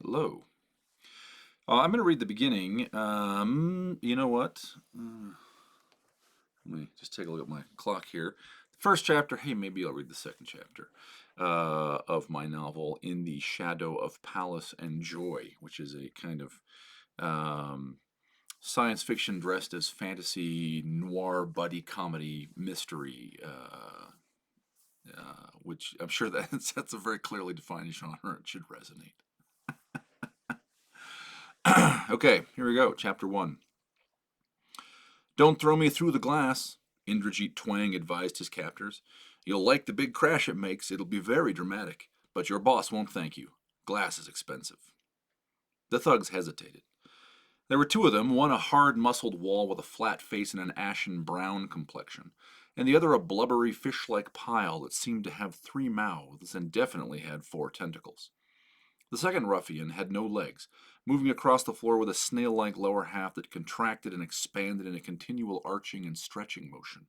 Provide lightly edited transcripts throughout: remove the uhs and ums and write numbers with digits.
Hello. I'm going to read the beginning. You know what? Let me just take a look at my clock here. The first chapter, hey, maybe I'll read the second chapter of my novel, In the Shadow of Palace and Joy, which is a kind of um, science fiction dressed as fantasy, noir, buddy comedy, mystery, which I'm sure that's a very clearly defined genre. It should resonate. Okay, here we go. Chapter 1. Don't throw me through the glass, Indrajit Twang advised his captors. You'll like the big crash it makes. It'll be very dramatic. But your boss won't thank you. Glass is expensive. The thugs hesitated. There were two of them, one a hard muscled wall with a flat face and an ashen brown complexion, and the other a blubbery fish like pile that seemed to have three mouths and definitely had four tentacles. The second ruffian had no legs, moving across the floor with a snail like lower half that contracted and expanded in a continual arching and stretching motion.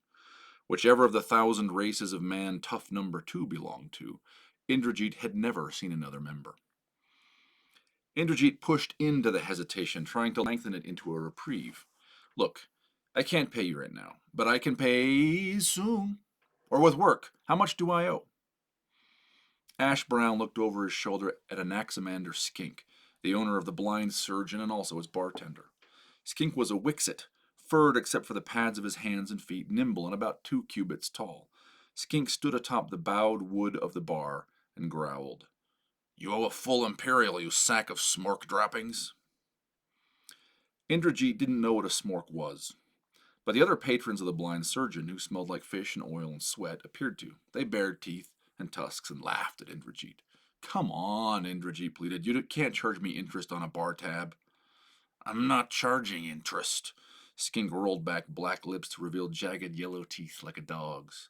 Whichever of the thousand races of man tough number two belonged to, Indrajit had never seen another member. Indrajit pushed into the hesitation, trying to lengthen it into a reprieve. Look, I can't pay you right now, but I can pay soon. Or with work. How much do I owe? Ash Brown looked over his shoulder at Anaximander Skink, the owner of the blind surgeon and also his bartender. Skink was a Wixit, furred except for the pads of his hands and feet, nimble and about 2 cubits tall. Skink stood atop the bowed wood of the bar and growled. You owe a full imperial, you sack of smork droppings. Indrajit didn't know what a smork was, but the other patrons of the blind surgeon, who smelled like fish and oil and sweat, appeared to. They bared teeth and tusks and laughed at Indrajit. Come on, Indrajit pleaded. You can't charge me interest on a bar tab. I'm not charging interest. Skink rolled back black lips to reveal jagged yellow teeth like a dog's.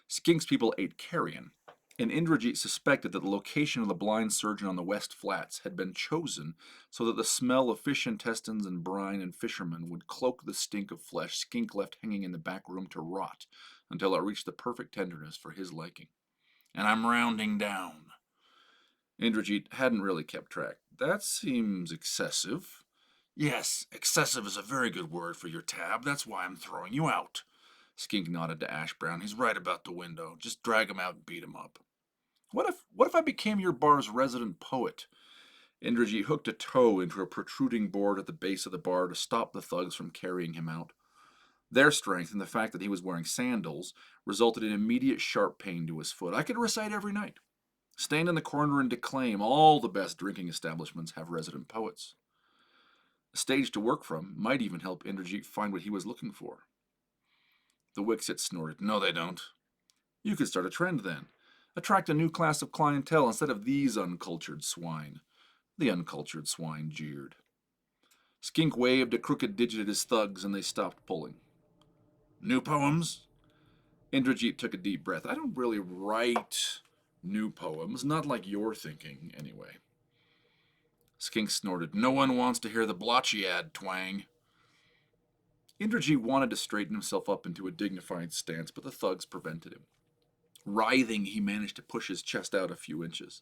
Skink's people ate carrion, and Indrajit suspected that the location of the blind surgeon on the West Flats had been chosen so that the smell of fish intestines and brine and fishermen would cloak the stink of flesh Skink left hanging in the back room to rot until it reached the perfect tenderness for his liking. And I'm rounding down. Indrajit hadn't really kept track. That seems excessive. Yes, excessive is a very good word for your tab. That's why I'm throwing you out. Skink nodded to Ash Brown. He's right about the window. Just drag him out and beat him up. What if I became your bar's resident poet? Indrajit hooked a toe into a protruding board at the base of the bar to stop the thugs from carrying him out. Their strength and the fact that he was wearing sandals resulted in immediate sharp pain to his foot. I could recite every night. Stand in the corner and declaim. All the best drinking establishments have resident poets. A stage to work from might even help Indrajit find what he was looking for. The Wixit snorted. No, they don't. You could start a trend then. Attract a new class of clientele instead of these uncultured swine. The uncultured swine jeered. Skink waved a crooked digit at his thugs and they stopped pulling. New poems? Indrajit took a deep breath. I don't really write new poems, not like you're thinking, anyway. Skink snorted. No one wants to hear the blotchy ad, Twang. Indrajit wanted to straighten himself up into a dignified stance, but the thugs prevented him. Writhing, he managed to push his chest out a few inches.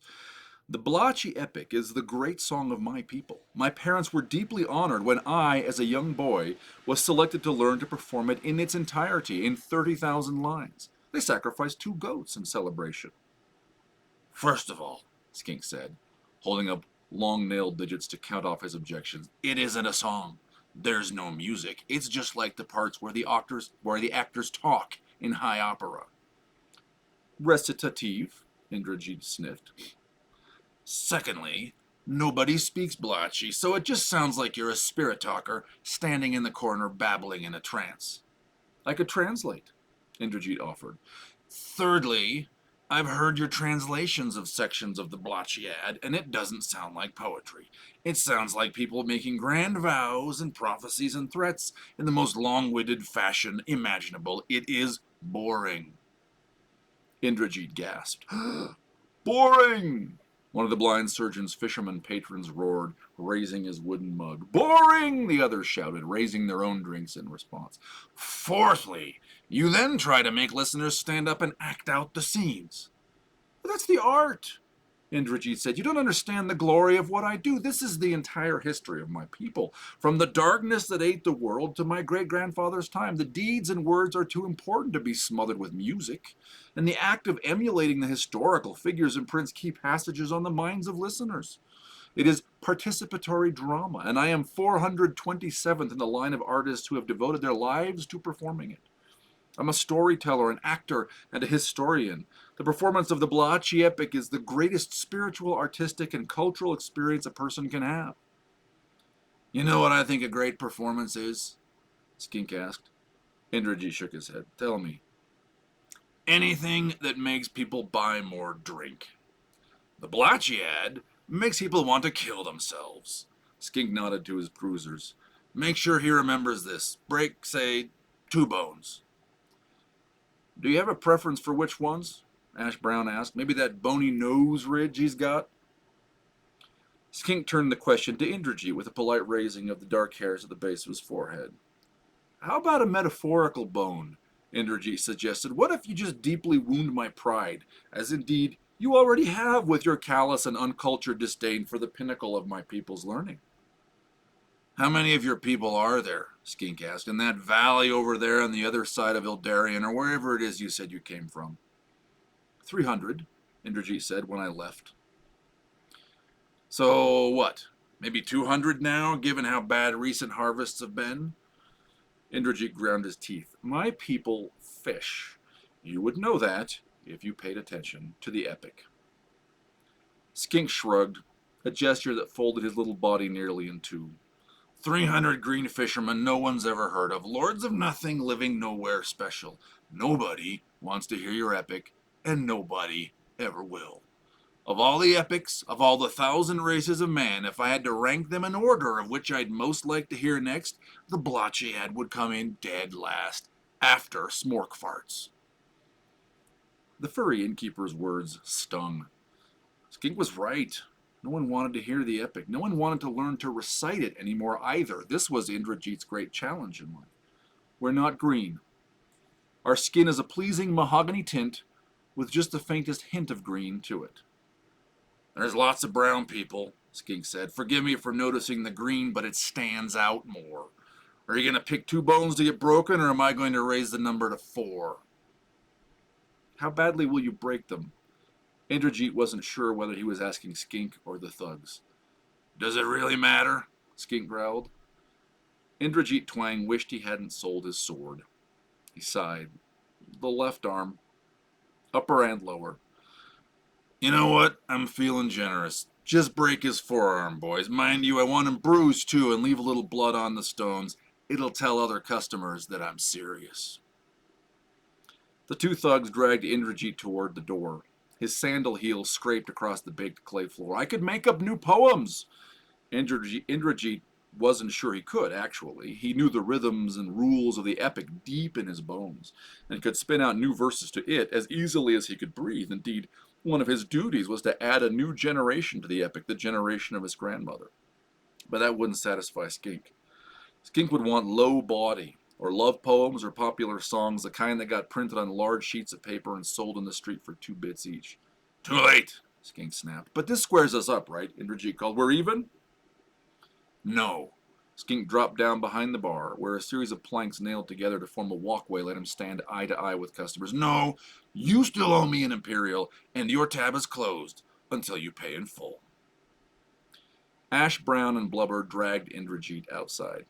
The blotchy epic is the great song of my people. My parents were deeply honored when I, as a young boy, was selected to learn to perform it in its entirety, in 30,000 lines. They sacrificed 2 goats in celebration. First of all, Skink said, holding up long-nailed digits to count off his objections, it isn't a song. There's no music. It's just like the parts where the actors talk in high opera. Recitative, Indrajit sniffed. Secondly, nobody speaks blotchy, so it just sounds like you're a spirit talker standing in the corner babbling in a trance. I could translate, Indrajit offered. Thirdly, I've heard your translations of sections of the blotchy ad, and it doesn't sound like poetry. It sounds like people making grand vows and prophecies and threats in the most long-winded fashion imaginable. It is boring. Indrajit gasped. Boring! One of the blind surgeon's fisherman patrons roared, raising his wooden mug. Boring! The others shouted, raising their own drinks in response. Fourthly, you then try to make listeners stand up and act out the scenes. But that's the art. Indrajit said. You don't understand the glory of what I do. This is the entire history of my people. From the darkness that ate the world to my great grandfather's time, the deeds and words are too important to be smothered with music. And the act of emulating the historical figures and prints keep passages on the minds of listeners. It is participatory drama, and I am 427th in the line of artists who have devoted their lives to performing it. I'm a storyteller, an actor, and a historian. The performance of the Balachi epic is the greatest spiritual, artistic, and cultural experience a person can have. You know what I think a great performance is? Skink asked. Indrajit shook his head. Tell me. Anything that makes people buy more drink. The Balachi ad makes people want to kill themselves. Skink nodded to his cruisers. Make sure he remembers this. Break, say, 2 bones. Do you have a preference for which ones? Ash Brown asked. Maybe that bony nose ridge he's got? Skink turned the question to Indrajit with a polite raising of the dark hairs at the base of his forehead. How about a metaphorical bone? Indrajit suggested. What if you just deeply wound my pride, as indeed you already have with your callous and uncultured disdain for the pinnacle of my people's learning? How many of your people are there? Skink asked. In that valley over there on the other side of Ildarian, or wherever it is you said you came from? 300, Indrajit said when I left. So what? Maybe 200 now, given how bad recent harvests have been? Indrajit ground his teeth. My people fish. You would know that if you paid attention to the epic. Skink shrugged, a gesture that folded his little body nearly in 2. 300 green fishermen no one's ever heard of, lords of nothing, living nowhere special. Nobody wants to hear your epic, and nobody ever will. Of all the epics, of all the 1,000 races of man, if I had to rank them in order of which I'd most like to hear next, the Blotchyad would come in dead last, after Smork Farts. The furry innkeeper's words stung. Skink was right. No one wanted to hear the epic. No one wanted to learn to recite it anymore either. This was Indrajit's great challenge in life. We're not green. Our skin is a pleasing mahogany tint with just the faintest hint of green to it. There's lots of brown people, Skink said. Forgive me for noticing the green, but it stands out more. Are you going to pick 2 bones to get broken, or am I going to raise the number to 4? How badly will you break them? Indrajit wasn't sure whether he was asking Skink or the thugs. Does it really matter? Skink growled. Indrajit Twang wished he hadn't sold his sword. He sighed. The left arm, upper and lower. You know what? I'm feeling generous. Just break his forearm, boys. Mind you, I want him bruised too and leave a little blood on the stones. It'll tell other customers that I'm serious. The 2 thugs dragged Indrajit toward the door. His sandal heels scraped across the baked clay floor. I could make up new poems. Indrajit wasn't sure he could, actually. He knew the rhythms and rules of the epic deep in his bones, and could spin out new verses to it as easily as he could breathe. Indeed, one of his duties was to add a new generation to the epic, the generation of his grandmother. But that wouldn't satisfy Skink. Skink would want low body, or love poems, or popular songs, the kind that got printed on large sheets of paper and sold in the street for 2 bits each. Too late, Skink snapped. But this squares us up, right? Indrajit called. We're even? No. Skink dropped down behind the bar, where a series of planks nailed together to form a walkway let him stand eye to eye with customers. No, you still owe me an Imperial, and your tab is closed until you pay in full. Ash Brown and Blubber dragged Indrajit outside.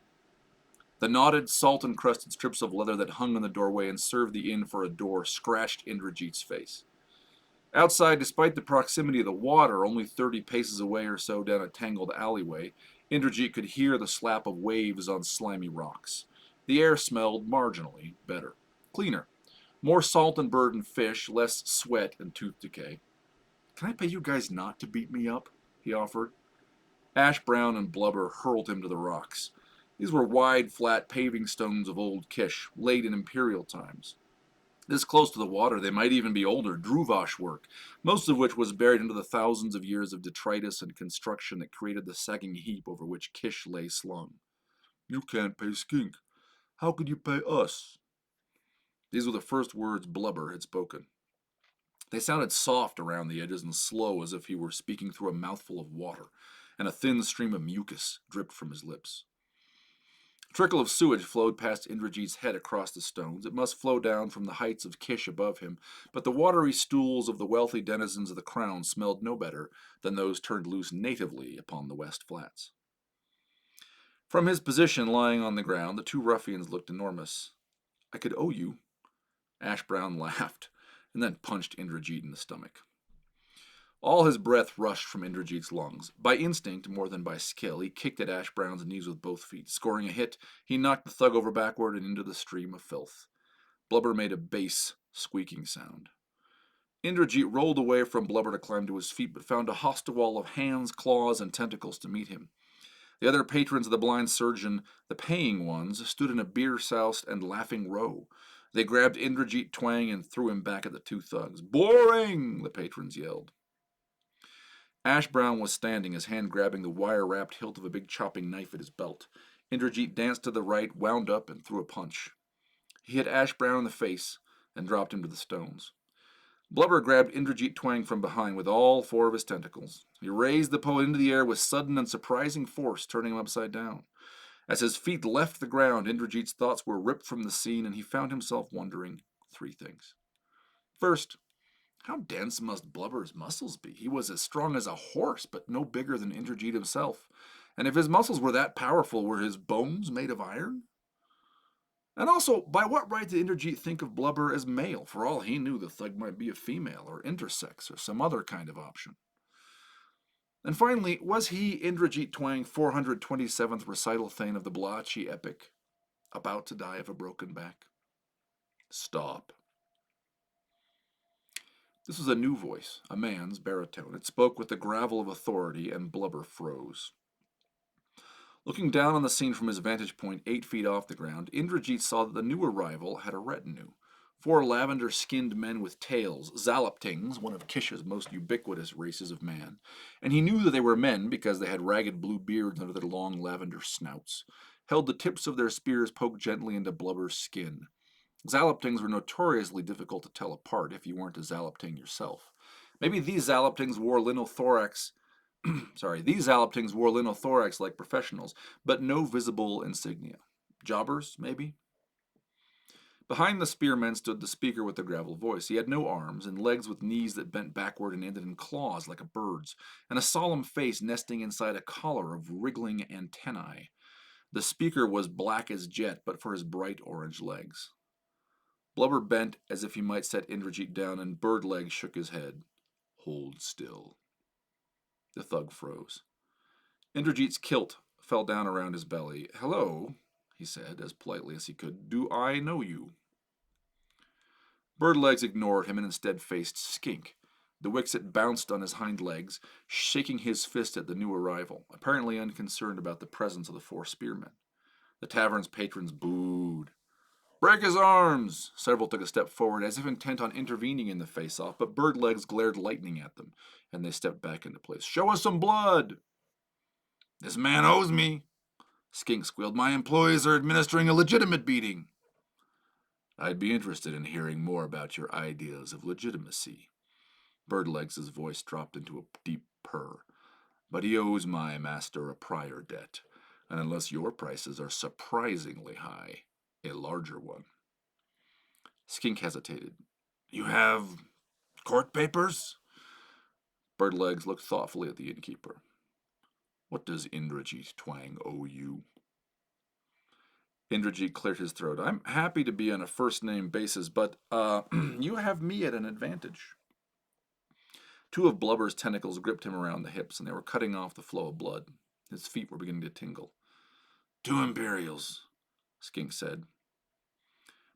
The knotted, salt-encrusted strips of leather that hung in the doorway and served the inn for a door scratched Indrajit's face. Outside, despite the proximity of the water, only 30 paces away or so down a tangled alleyway, Indrajit could hear the slap of waves on slimy rocks. The air smelled marginally better. Cleaner. More salt and burdened fish, less sweat and tooth decay. Can I pay you guys not to beat me up? He offered. Ash Brown and Blubber hurled him to the rocks. These were wide, flat paving stones of old Kish, laid in imperial times. This close to the water, they might even be older, Druvash work, most of which was buried into the thousands of years of detritus and construction that created the sagging heap over which Kish lay slung. You can't pay Skink. How could you pay us? These were the first words Blubber had spoken. They sounded soft around the edges and slow as if he were speaking through a mouthful of water, and a thin stream of mucus dripped from his lips. A trickle of sewage flowed past Indrajit's head across the stones. It must flow down from the heights of Kish above him, but the watery stools of the wealthy denizens of the crown smelled no better than those turned loose natively upon the West Flats. From his position lying on the ground, the two ruffians looked enormous. I could owe you. Ash Brown laughed, and then punched Indrajit in the stomach. All his breath rushed from Indrajit's lungs. By instinct, more than by skill, he kicked at Ash Brown's knees with both feet. Scoring a hit, he knocked the thug over backward and into the stream of filth. Blubber made a bass, squeaking sound. Indrajit rolled away from Blubber to climb to his feet, but found a hostile wall of hands, claws, and tentacles to meet him. The other patrons of the blind surgeon, the paying ones, stood in a beer-soused and laughing row. They grabbed Indrajit Twang and threw him back at the two thugs. Boring! The patrons yelled. Ash Brown was standing, his hand grabbing the wire-wrapped hilt of a big chopping knife at his belt. Indrajit danced to the right, wound up, and threw a punch. He hit Ash Brown in the face and dropped him to the stones. Blubber grabbed Indrajit Twang from behind with all four of his tentacles. He raised the poet into the air with sudden and surprising force, turning him upside down. As his feet left the ground, Indrajit's thoughts were ripped from the scene, and he found himself wondering three things. First, how dense must Blubber's muscles be? He was as strong as a horse, but no bigger than Indrajit himself. And if his muscles were that powerful, were his bones made of iron? And also, by what right did Indrajit think of Blubber as male? For all he knew, the thug might be a female, or intersex, or some other kind of option. And finally, was he, Indrajit Twang, 427th recital thane of the Blotchy epic, about to die of a broken back? Stop. This was a new voice, a man's baritone. It spoke with the gravel of authority, and Blubber froze. Looking down on the scene from his vantage point 8 feet off the ground, Indrajit saw that the new arrival had a retinue. 4 lavender-skinned men with tails, Zalaptings, one of Kish's most ubiquitous races of man, and he knew that they were men because they had ragged blue beards under their long lavender snouts, held the tips of their spears poked gently into Blubber's skin. Zalaptings were notoriously difficult to tell apart if you weren't a Zalapting yourself. Maybe these Zalaptings wore linothorax like professionals, but no visible insignia. Jobbers, maybe? Behind the spearmen stood the speaker with the gravel voice. He had no arms, and legs with knees that bent backward and ended in claws like a bird's, and a solemn face nesting inside a collar of wriggling antennae. The speaker was black as jet, but for his bright orange legs. Blubber bent as if he might set Indrajit down, and Birdleg shook his head. Hold still. The thug froze. Indrajit's kilt fell down around his belly. Hello, he said, as politely as he could. Do I know you? Birdlegs ignored him and instead faced Skink. The Wixit bounced on his hind legs, shaking his fist at the new arrival, apparently unconcerned about the presence of the 4 spearmen. The tavern's patrons booed. Break his arms! Several took a step forward, as if intent on intervening in the face-off, but Birdlegs glared lightning at them, and they stepped back into place. Show us some blood! This man owes me, Skink squealed. My employees are administering a legitimate beating. I'd be interested in hearing more about your ideas of legitimacy. Birdlegs' voice dropped into a deep purr. But he owes my master a prior debt, and unless your prices are surprisingly high, a larger one. Skink hesitated. You have court papers? Birdlegs looked thoughtfully at the innkeeper. What does Indrajit Twang owe you? Indrajit cleared his throat. I'm happy to be on a first-name basis, but, you have me at an advantage. 2 of Blubber's tentacles gripped him around the hips, and they were cutting off the flow of blood. His feet were beginning to tingle. 2 Imperials, Skink said.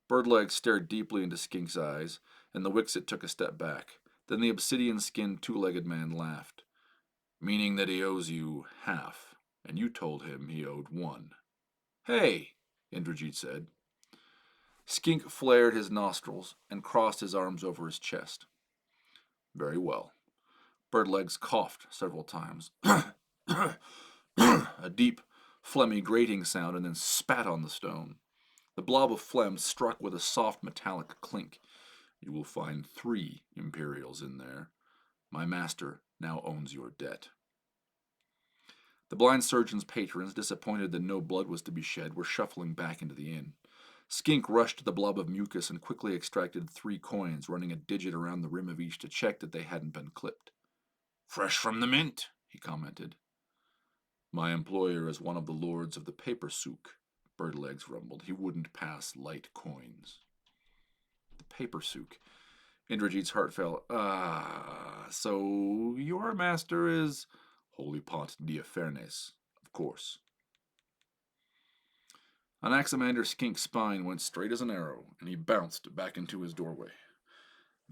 Birdleg stared deeply into Skink's eyes, and the Wixit took a step back. Then the obsidian-skinned 2-legged man laughed. Meaning that he owes you half, and you told him he owed 1. Hey, Indrajit said. Skink flared his nostrils and crossed his arms over his chest. Very well. Birdlegs coughed several times. A deep, phlegmy grating sound, and then spat on the stone. The blob of phlegm struck with a soft metallic clink. You will find 3 imperials in there. My master now owns your debt. The blind surgeon's patrons, disappointed that no blood was to be shed, were shuffling back into the inn. Skink rushed to the blob of mucus and quickly extracted 3 coins, running a digit around the rim of each to check that they hadn't been clipped. Fresh from the mint, he commented. My employer is one of the lords of the paper souk, Birdlegs rumbled. He wouldn't pass light coins. The paper souk. Indrajit's heart fell. So your master is Holy Pot Diafernes, of course. Anaximander's Skink's spine went straight as an arrow, and he bounced back into his doorway.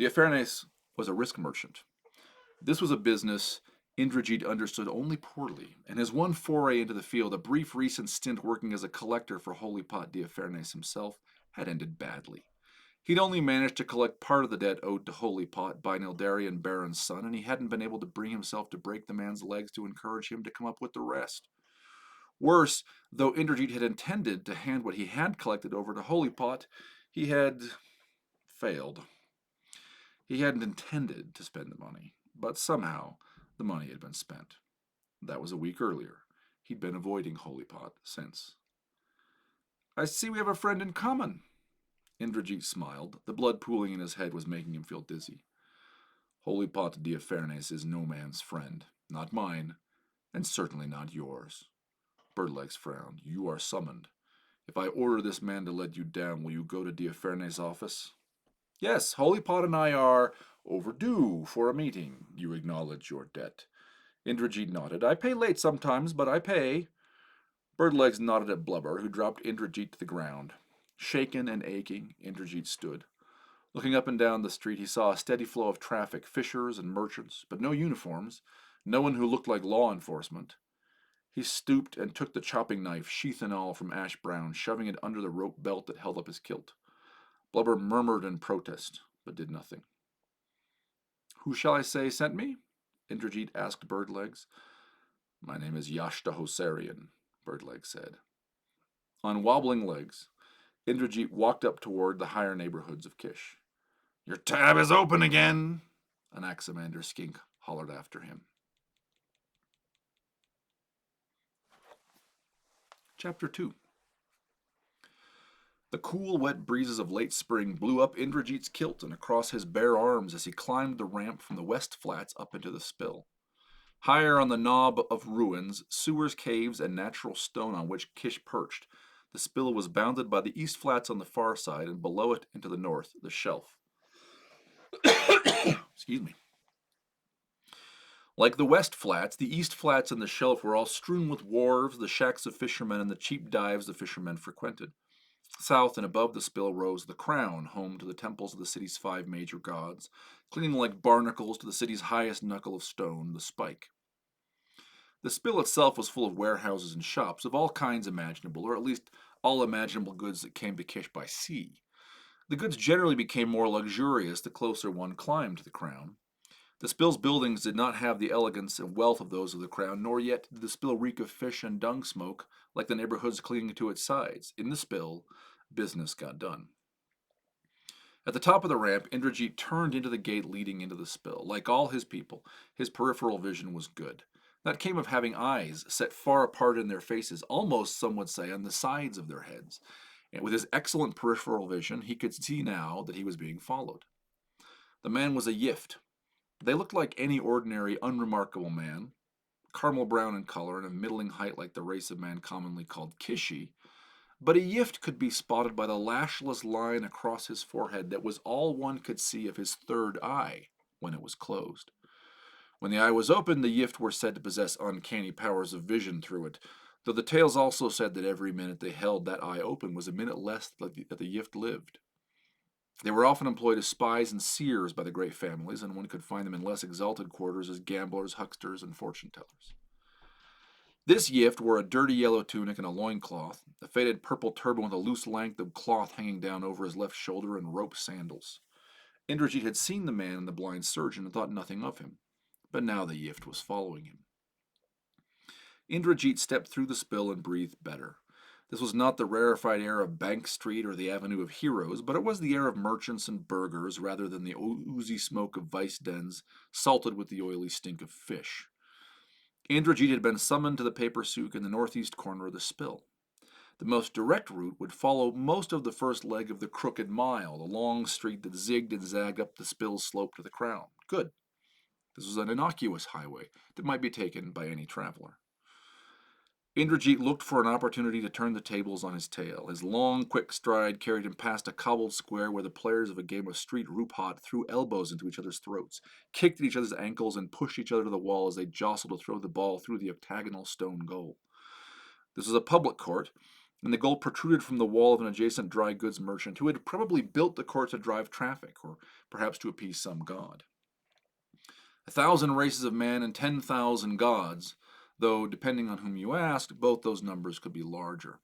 Diafernes was a risk merchant. This was a business Indrajit understood only poorly, and his one foray into the field, a brief recent stint working as a collector for Holy Pot Diafernes himself, had ended badly. He'd only managed to collect part of the debt owed to Holy Pot by Nildarian Baron's son, and he hadn't been able to bring himself to break the man's legs to encourage him to come up with the rest. Worse, though Indrajit had intended to hand what he had collected over to Holy Pot, he had failed. He hadn't intended to spend the money, but somehow the money had been spent. That was a week earlier. He'd been avoiding Holy Pot since. I see we have a friend in common. Indrajit smiled. The blood pooling in his head was making him feel dizzy. Holy Pot Diafernes is no man's friend. Not mine, and certainly not yours. Birdlegs frowned. You are summoned. If I order this man to let you down, will you go to Diafernes' office? Yes, Holy Pot and I are overdue for a meeting. You acknowledge your debt. Indrajit nodded. I pay late sometimes, but I pay. Birdlegs nodded at Blubber, who dropped Indrajit to the ground. Shaken and aching, Indrajit stood. Looking up and down the street, he saw a steady flow of traffic, fishers and merchants, but no uniforms, no one who looked like law enforcement. He stooped and took the chopping knife, sheath and all, from Ash Brown, shoving it under the rope belt that held up his kilt. Blubber murmured in protest, but did nothing. Who shall I say sent me? Indrajit asked Birdlegs. My name is Yashta Hosarian, Birdlegs said. On wobbling legs, Indrajit walked up toward the higher neighborhoods of Kish. Your tab is open again, Anaximander Skink hollered after him. Chapter 2. The cool, wet breezes of late spring blew up Indrajit's kilt and across his bare arms as he climbed the ramp from the west flats up into the spill. Higher on the knob of ruins, sewers, caves, and natural stone on which Kish perched, the spill was bounded by the east flats on the far side, and below it, into the north, the shelf. Excuse me. Like the west flats, the east flats and the shelf were all strewn with wharves, the shacks of fishermen, and the cheap dives the fishermen frequented. South and above the spill rose the crown, home to the temples of the city's 5 major gods, clinging like barnacles to the city's highest knuckle of stone, the spike. The spill itself was full of warehouses and shops of all kinds imaginable, or at least all imaginable goods that came to Kish by sea. The goods generally became more luxurious the closer one climbed to the crown. The spill's buildings did not have the elegance and wealth of those of the crown, nor yet did the spill reek of fish and dung smoke like the neighborhoods clinging to its sides. In the spill, business got done. At the top of the ramp, Indrajit turned into the gate leading into the spill. Like all his people, his peripheral vision was good. That came of having eyes set far apart in their faces, almost, some would say, on the sides of their heads. And with his excellent peripheral vision, he could see now that he was being followed. The man was a Yift. They looked like any ordinary, unremarkable man, caramel brown in color and of middling height like the race of man commonly called Kishi, but a Yift could be spotted by the lashless line across his forehead that was all one could see of his third eye when it was closed. When the eye was open, the Yift were said to possess uncanny powers of vision through it, though the tales also said that every minute they held that eye open was a minute less that the Yift lived. They were often employed as spies and seers by the great families, and one could find them in less exalted quarters as gamblers, hucksters, and fortune-tellers. This Yift wore a dirty yellow tunic and a loincloth, a faded purple turban with a loose length of cloth hanging down over his left shoulder, and rope sandals. Indrajit had seen the man and the blind surgeon and thought nothing of him, but now the Yift was following him. Indrajit stepped through the spill and breathed better. This was not the rarefied air of Bank Street or the Avenue of Heroes, but it was the air of merchants and burghers rather than the oozy smoke of vice dens salted with the oily stink of fish. Indrajit had been summoned to the paper souk in the northeast corner of the spill. The most direct route would follow most of the first leg of the Crooked Mile, the long street that zigged and zagged up the spill's slope to the crown. Good. This was an innocuous highway that might be taken by any traveler. Indrajit looked for an opportunity to turn the tables on his tail. His long, quick stride carried him past a cobbled square where the players of a game of street roupot threw elbows into each other's throats, kicked at each other's ankles, and pushed each other to the wall as they jostled to throw the ball through the octagonal stone goal. This was a public court, and the goal protruded from the wall of an adjacent dry goods merchant who had probably built the court to drive traffic, or perhaps to appease some god. 1,000 races of man and 10,000 gods, though, depending on whom you asked, both those numbers could be larger.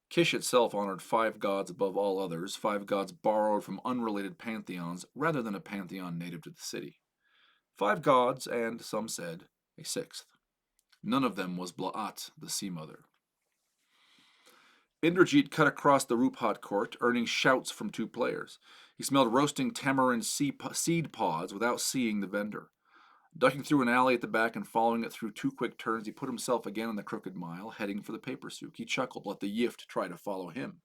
Kish itself honored 5 gods above all others, 5 gods borrowed from unrelated pantheons rather than a pantheon native to the city. 5 gods, and, some said, a 6th. None of them was Bla'at, the Sea Mother. Indrajit cut across the Rupat court, earning shouts from 2 players. He smelled roasting tamarind seed pods without seeing the vendor. Ducking through an alley at the back and following it through 2 quick turns, he put himself again on the Crooked Mile, heading for the paper souk. He chuckled, let the yift try to follow him,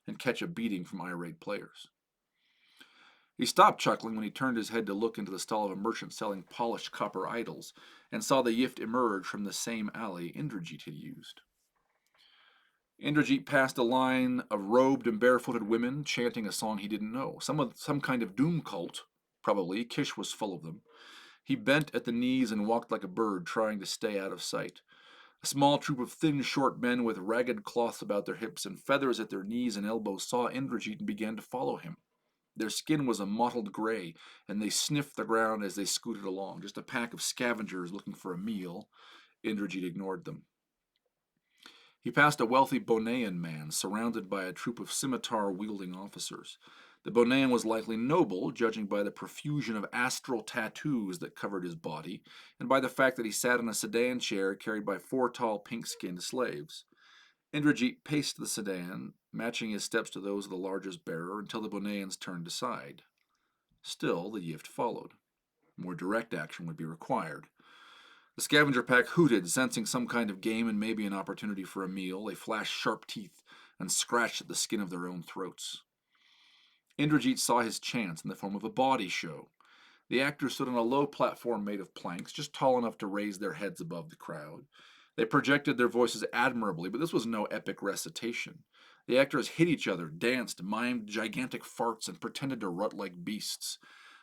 and catch a beating from irate players. He stopped chuckling when he turned his head to look into the stall of a merchant selling polished copper idols, and saw the yift emerge from the same alley Indrajit had used. Indrajit passed a line of robed and barefooted women chanting a song he didn't know. Some kind of doom cult, probably. Kish was full of them. He bent at the knees and walked like a bird, trying to stay out of sight. A small troop of thin, short men with ragged cloths about their hips and feathers at their knees and elbows saw Indrajit and began to follow him. Their skin was a mottled gray, and they sniffed the ground as they scooted along, just a pack of scavengers looking for a meal. Indrajit ignored them. He passed a wealthy Bonayan man, surrounded by a troop of scimitar-wielding officers. The Bonayan was likely noble, judging by the profusion of astral tattoos that covered his body, and by the fact that he sat in a sedan chair carried by 4 tall pink-skinned slaves. Indrajit paced the sedan, matching his steps to those of the largest bearer, until the Bonayans turned aside. Still, the yift followed. More direct action would be required. The scavenger pack hooted, sensing some kind of game and maybe an opportunity for a meal. They flashed sharp teeth and scratched at the skin of their own throats. Indrajit saw his chance in the form of a body show. The actors stood on a low platform made of planks, just tall enough to raise their heads above the crowd. They projected their voices admirably, but this was no epic recitation. The actors hit each other, danced, mimed gigantic farts, and pretended to rut like beasts.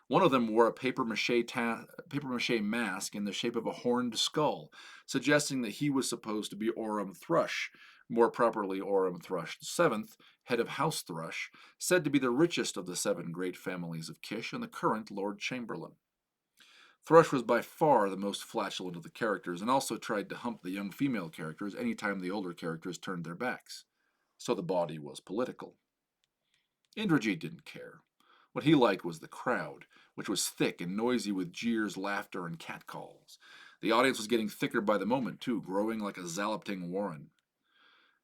One of them wore a papier-mâché mask in the shape of a horned skull, suggesting that he was supposed to be Orm Thrush, more properly Orm Thrush VII, head of House Thrush, said to be the richest of the 7 great families of Kish and the current Lord Chamberlain. Thrush was by far the most flatulent of the characters, and also tried to hump the young female characters any time the older characters turned their backs. So the body was political. Indrajit didn't care. What he liked was the crowd, which was thick and noisy with jeers, laughter, and catcalls. The audience was getting thicker by the moment, too, growing like a zalopting warren.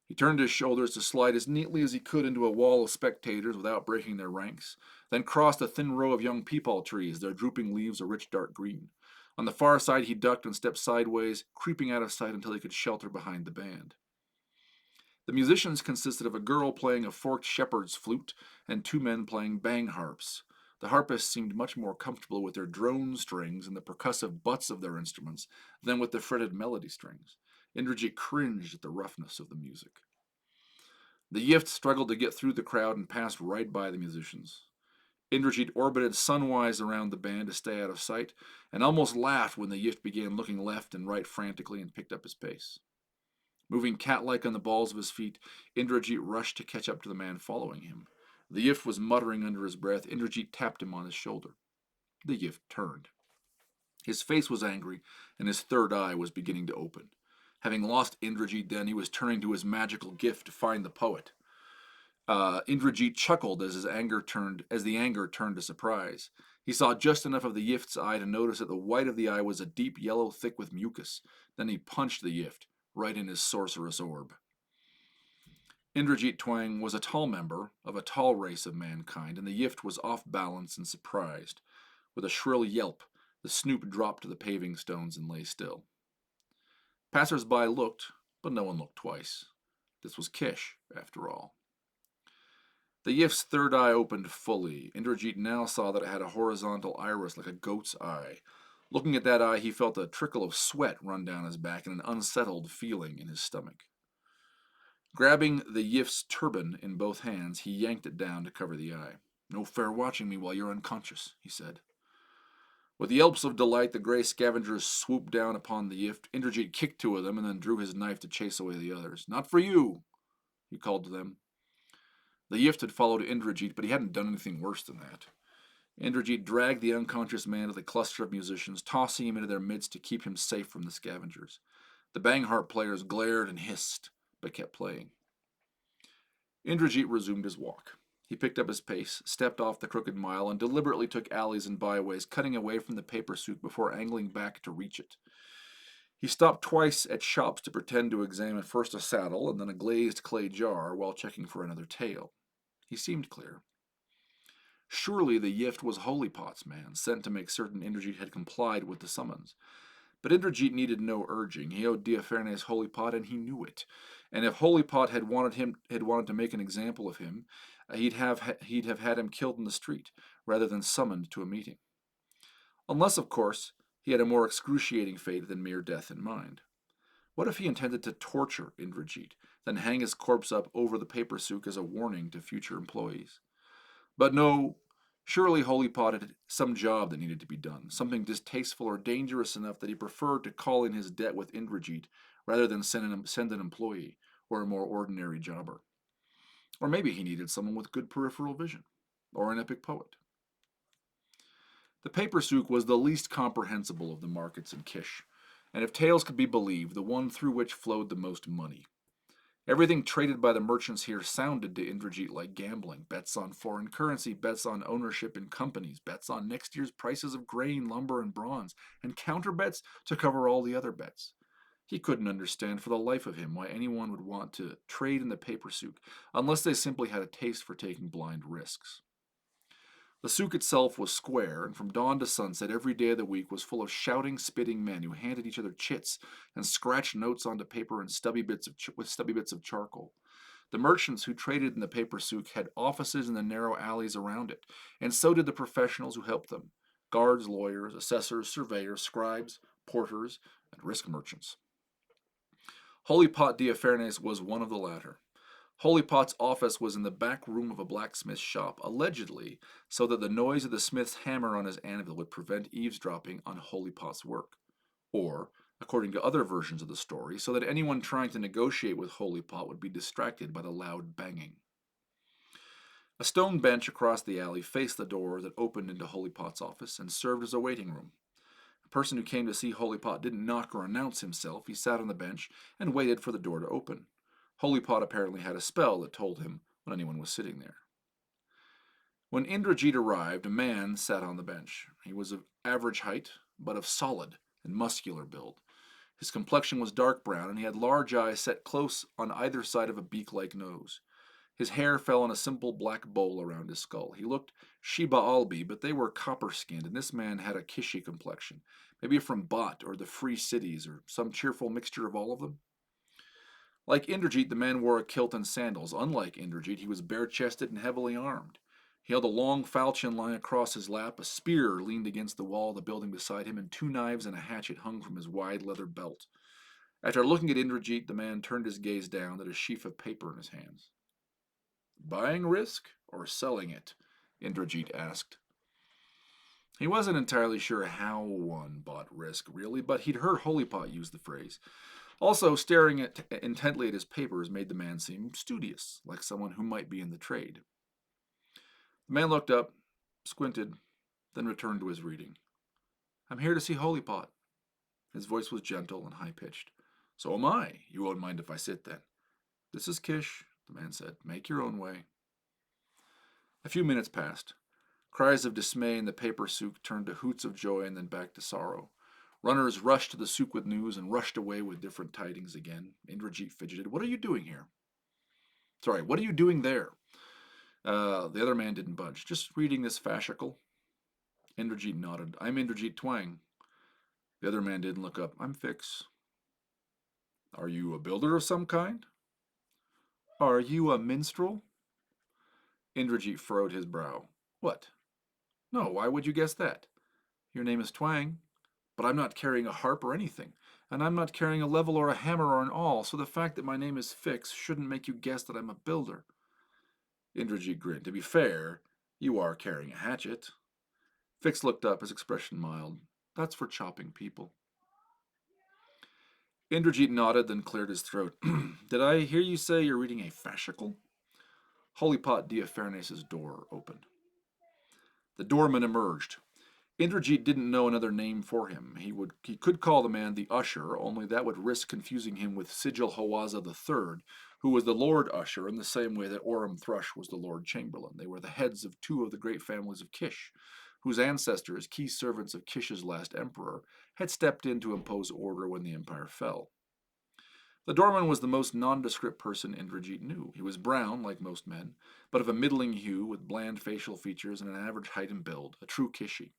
He turned his shoulders to slide as neatly as he could into a wall of spectators without breaking their ranks, then crossed a thin row of young peepal trees, their drooping leaves a rich dark green. On the far side he ducked and stepped sideways, creeping out of sight until he could shelter behind the band. The musicians consisted of a girl playing a forked shepherd's flute and 2 men playing bang harps. The harpists seemed much more comfortable with their drone strings and the percussive butts of their instruments than with the fretted melody strings. Indrajit cringed at the roughness of the music. The yift struggled to get through the crowd and passed right by the musicians. Indrajit orbited sunwise around the band to stay out of sight, and almost laughed when the yift began looking left and right frantically and picked up his pace. Moving cat-like on the balls of his feet, Indrajit rushed to catch up to the man following him. The yift was muttering under his breath. Indrajit tapped him on his shoulder. The yift turned. His face was angry, and his third eye was beginning to open. Having lost Indrajit then, he was turning to his magical gift to find the poet. Indrajit chuckled as the anger turned to surprise. He saw just enough of the yift's eye to notice that the white of the eye was a deep yellow thick with mucus. Then he punched the yift right in his sorcerous orb. Indrajit Twang was a tall member of a tall race of mankind, and the Yift was off balance and surprised. With a shrill yelp, the snoop dropped to the paving stones and lay still. Passers-by looked, but no one looked twice. This was Kish, after all. The Yift's third eye opened fully. Indrajit now saw that it had a horizontal iris like a goat's eye. Looking at that eye, he felt a trickle of sweat run down his back and an unsettled feeling in his stomach. Grabbing the Yift's turban in both hands, he yanked it down to cover the eye. "No fair watching me while you're unconscious," he said. With yelps of delight, the gray scavengers swooped down upon the Yift. Indrajit kicked two of them and then drew his knife to chase away the others. "Not for you," he called to them. The Yift had followed Indrajit, but he hadn't done anything worse than that. Indrajit dragged the unconscious man to the cluster of musicians, tossing him into their midst to keep him safe from the scavengers. The bangharp players glared and hissed, but kept playing. Indrajit resumed his walk. He picked up his pace, stepped off the crooked mile, and deliberately took alleys and byways, cutting away from the paper souk before angling back to reach it. He stopped twice at shops to pretend to examine first a saddle and then a glazed clay jar while checking for another tale. He seemed clear. Surely the Yift was Holypot's man, sent to make certain Indrajit had complied with the summons. But Indrajit needed no urging. He owed Diafernes Holypot, and he knew it. And if Holypot had wanted to make an example of him, he'd have had him killed in the street rather than summoned to a meeting. Unless, of course, he had a more excruciating fate than mere death in mind. What if he intended to torture Indrajit, then hang his corpse up over the paper souk as a warning to future employees? But no, surely Holypot had some job that needed to be done, something distasteful or dangerous enough that he preferred to call in his debt with Indrajit rather than send an employee or a more ordinary jobber. Or maybe he needed someone with good peripheral vision, or an epic poet. The paper souk was the least comprehensible of the markets in Kish, and if tales could be believed, the one through which flowed the most money. Everything traded by the merchants here sounded to Indrajit like gambling. Bets on foreign currency, bets on ownership in companies, bets on next year's prices of grain, lumber, and bronze, and counter bets to cover all the other bets. He couldn't understand for the life of him why anyone would want to trade in the paper souk unless they simply had a taste for taking blind risks. The souk itself was square, and from dawn to sunset every day of the week was full of shouting, spitting men who handed each other chits and scratched notes onto paper and with stubby bits of charcoal. The merchants who traded in the paper souk had offices in the narrow alleys around it, and so did the professionals who helped them: guards, lawyers, assessors, surveyors, scribes, porters, and risk merchants. Holypot Diafernes was one of the latter. Holypot's office was in the back room of a blacksmith's shop, allegedly so that the noise of the smith's hammer on his anvil would prevent eavesdropping on Holypot's work. Or, according to other versions of the story, so that anyone trying to negotiate with Holypot would be distracted by the loud banging. A stone bench across the alley faced the door that opened into Holypot's office and served as a waiting room. A person who came to see Holypot didn't knock or announce himself. He sat on the bench and waited for the door to open. Holypot apparently had a spell that told him when anyone was sitting there. When Indrajit arrived, a man sat on the bench. He was of average height, but of solid and muscular build. His complexion was dark brown, and he had large eyes set close on either side of a beak-like nose. His hair fell in a simple black bowl around his skull. He looked Sheba Albi, but they were copper-skinned, and this man had a Kishi complexion, maybe from Bot or the Free Cities, or some cheerful mixture of all of them. Like Indrajit, the man wore a kilt and sandals. Unlike Indrajit, he was bare-chested and heavily armed. He held a long falchion lying across his lap, a spear leaned against the wall of the building beside him, and two knives and a hatchet hung from his wide leather belt. After looking at Indrajit, the man turned his gaze down at a sheaf of paper in his hands. "Buying risk or selling it?" Indrajit asked. He wasn't entirely sure how one bought risk, really, but he'd heard Holypot use the phrase. Also, staring intently at his papers made the man seem studious, like someone who might be in the trade. The man looked up, squinted, then returned to his reading. "I'm here to see Holypot." His voice was gentle and high-pitched. "So am I. You won't mind if I sit, then." "This is Kish," the man said. "Make your own way." A few minutes passed. Cries of dismay in the paper souk turned to hoots of joy and then back to sorrow. Runners rushed to the souk with news and rushed away with different tidings again. Indrajit fidgeted. "What are you doing here?" Sorry, what are you doing there? The other man didn't budge. Just reading this fascicle. Indrajit nodded. I'm Indrajit Twang. The other man didn't look up. I'm Fix. Are you a builder of some kind? Are you a minstrel? Indrajit furrowed his brow. What? No, why would you guess that? Your name is Twang, but I'm not carrying a harp or anything, and I'm not carrying a level or a hammer or an awl, so the fact that my name is Fix shouldn't make you guess that I'm a builder. Indrajit grinned. To be fair, you are carrying a hatchet. Fix looked up, his expression mild. That's for chopping people. Indrajit nodded, then cleared his throat. Did I hear you say you're reading a fascicle? Holypot Diaphernas's door opened. The doorman emerged. Indrajit didn't know another name for him. He could call the man the Usher, only that would risk confusing him with Sigil Hawaza III, who was the Lord Usher in the same way that Orem Thrush was the Lord Chamberlain. They were the heads of two of the great families of Kish, whose ancestors, key servants of Kish's last emperor, had stepped in to impose order when the empire fell. The doorman was the most nondescript person Indrajit knew. He was brown, like most men, but of a middling hue, with bland facial features and an average height and build, a true Kishi.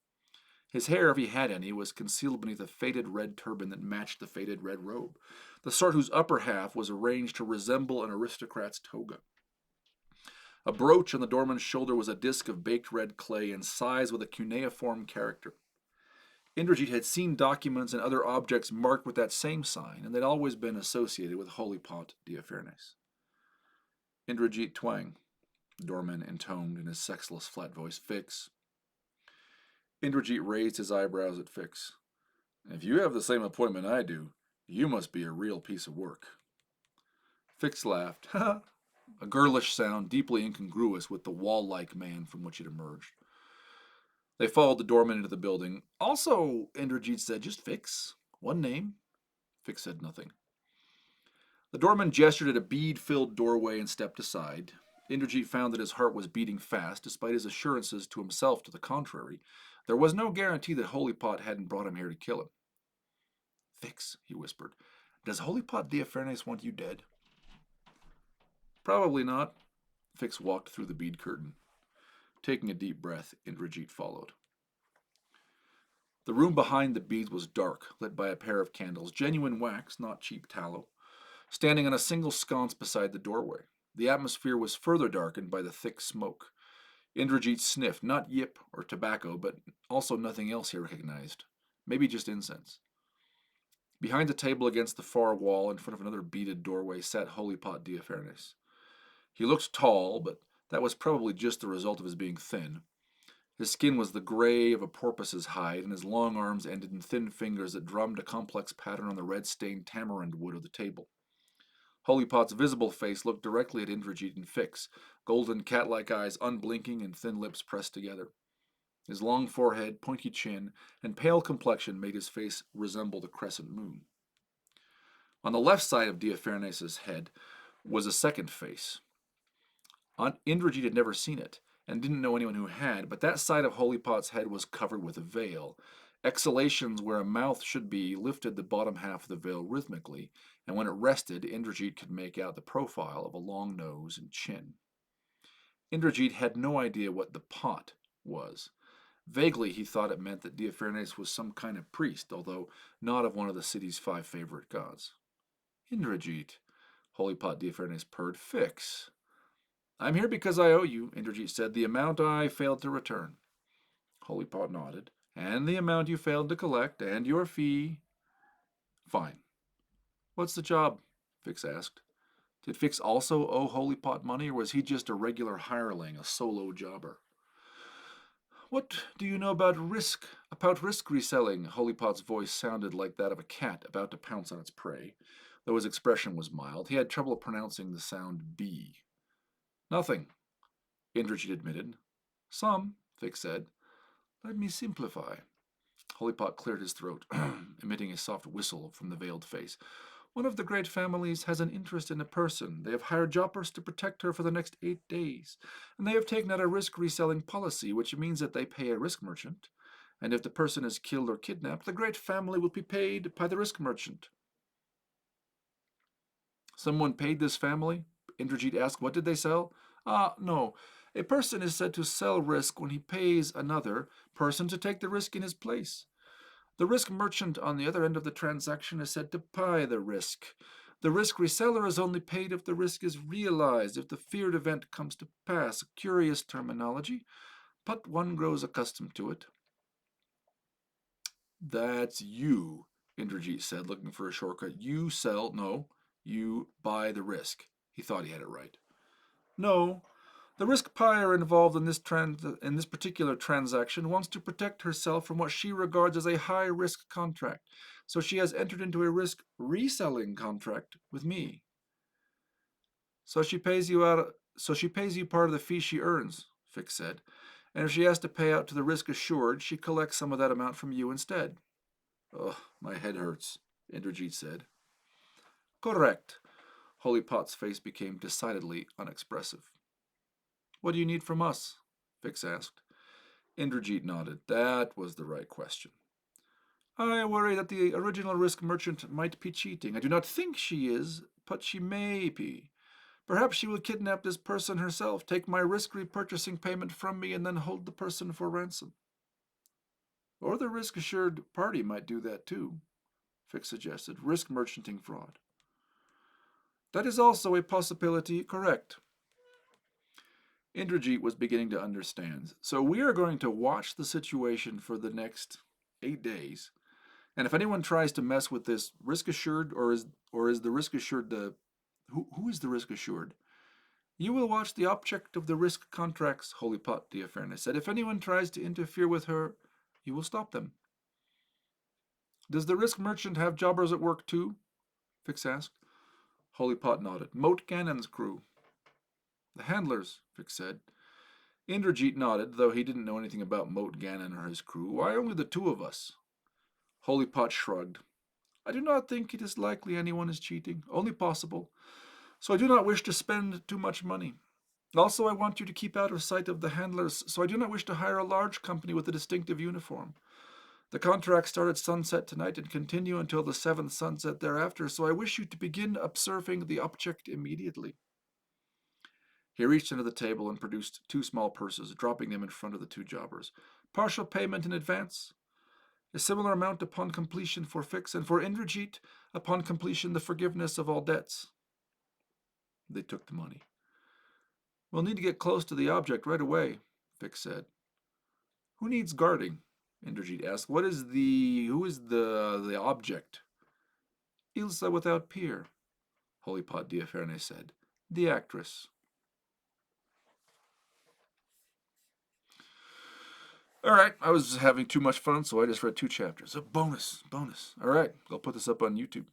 His hair, if he had any, was concealed beneath a faded red turban that matched the faded red robe, the sort whose upper half was arranged to resemble an aristocrat's toga. A brooch on the doorman's shoulder was a disk of baked red clay in size with a cuneiform character. Indrajit had seen documents and other objects marked with that same sign, and they'd always been associated with Holypot Diaphernase. Indrajit Twang, the doorman intoned in his sexless flat voice. Fix. Indrajit raised his eyebrows at Fix. If you have the same appointment I do, you must be a real piece of work. Fix laughed, a girlish sound deeply incongruous with the wall-like man from which it emerged. They followed the doorman into the building. Also, Indrajit said, just Fix. One name. Fix said nothing. The doorman gestured at a bead-filled doorway and stepped aside. Indrajit found that his heart was beating fast, despite his assurances to himself to the contrary. There was no guarantee that Holypot hadn't brought him here to kill him. Fix, he whispered. Does Holypot Diaphernase want you dead? Probably not. Fix walked through the bead curtain. Taking a deep breath, Indrajit followed. The room behind the beads was dark, lit by a pair of candles, genuine wax, not cheap tallow, standing on a single sconce beside the doorway. The atmosphere was further darkened by the thick smoke. Indrajit sniffed, not yip or tobacco, but also nothing else he recognized. Maybe just incense. Behind the table against the far wall, in front of another beaded doorway, sat Holypot Diaphernase. He looked tall, but that was probably just the result of his being thin. His skin was the gray of a porpoise's hide, and his long arms ended in thin fingers that drummed a complex pattern on the red-stained tamarind wood of the table. Holypot's visible face looked directly at Indrajit and Fix, golden cat-like eyes unblinking and thin lips pressed together. His long forehead, pointy chin, and pale complexion made his face resemble the crescent moon. On the left side of Diaphernase's head was a second face. Indrajit had never seen it, and didn't know anyone who had, but that side of Holypot's head was covered with a veil. Exhalations where a mouth should be lifted the bottom half of the veil rhythmically, and when it rested, Indrajit could make out the profile of a long nose and chin. Indrajit had no idea what the pot was. Vaguely, he thought it meant that Diaphernase was some kind of priest, although not of one of the city's 5 favorite gods. Indrajit, Holypot Diaphernase purred. Fix. I'm here because I owe you, Indrajit said, the amount I failed to return. Holypot nodded. And the amount you failed to collect, and your fee. Fine. What's the job? Fix asked. Did Fix also owe Holypot money, or was he just a regular hireling, a solo jobber? What do you know about risk reselling? Holypot's voice sounded like that of a cat about to pounce on its prey. Though his expression was mild, he had trouble pronouncing the sound B. Nothing, Indrajit admitted. Some, Fix said. Let me simplify. Holypot cleared his throat, emitting a soft whistle from the veiled face. One of the great families has an interest in a person. They have hired jobbers to protect her for the next 8 days, and they have taken out a risk reselling policy, which means that they pay a risk merchant. And if the person is killed or kidnapped, the great family will be paid by the risk merchant. Someone paid this family? Indrajit asked. What did they sell? No. A person is said to sell risk when he pays another person to take the risk in his place. The risk merchant on the other end of the transaction is said to buy the risk. The risk reseller is only paid if the risk is realized, if the feared event comes to pass. A curious terminology, but one grows accustomed to it. That's you, Indrajit said, looking for a shortcut. You sell, no, you buy the risk. He thought he had it right. No, the risk buyer involved in this particular transaction wants to protect herself from what she regards as a high risk contract, so she has entered into a risk reselling contract with me. So she pays you part of the fee she earns, Fix said. And if she has to pay out to the risk assured, she collects some of that amount from you instead. Ugh, my head hurts, Indrajit said. Correct. Holy Pot's face became decidedly unexpressive. What do you need from us? Fix asked. Indrajit nodded. That was the right question. I worry that the original risk merchant might be cheating. I do not think she is, but she may be. Perhaps she will kidnap this person herself, take my risk repurchasing payment from me, and then hold the person for ransom. Or the risk assured party might do that too, Fix suggested. Risk merchanting fraud. That is also a possibility, correct. Indrajit was beginning to understand. So we are going to watch the situation for the next 8 days. And if anyone tries to mess with this risk assured, or is the risk assured the who is the risk assured? You will watch the object of the risk contracts, Holy Pot, Diapherne said. If anyone tries to interfere with her, you will stop them. Does the risk merchant have jobbers at work too? Fix asked. Holy Pot nodded. Moat Gannon's crew. The handlers, Fix said. Indrajit nodded, though he didn't know anything about Moat Gannon or his crew. Why only the two of us? Holy Pot shrugged. I do not think it is likely anyone is cheating, only possible. So I do not wish to spend too much money. Also, I want you to keep out of sight of the handlers, so I do not wish to hire a large company with a distinctive uniform. The contracts start at sunset tonight and continue until the 7th sunset thereafter, so I wish you to begin observing the object immediately. He reached under the table and produced 2 small purses, dropping them in front of the 2 jobbers. Partial payment in advance. A similar amount upon completion for Fix, and for Indrajit, upon completion, the forgiveness of all debts. They took the money. We'll need to get close to the object right away, Fix said. Who needs guarding? Indrajit asked. Who is the object? Ilsa without peer, Holy Pot Diapherne said. The actress. All right, I was having too much fun, so I just read 2 chapters. A bonus. All right, I'll put this up on YouTube.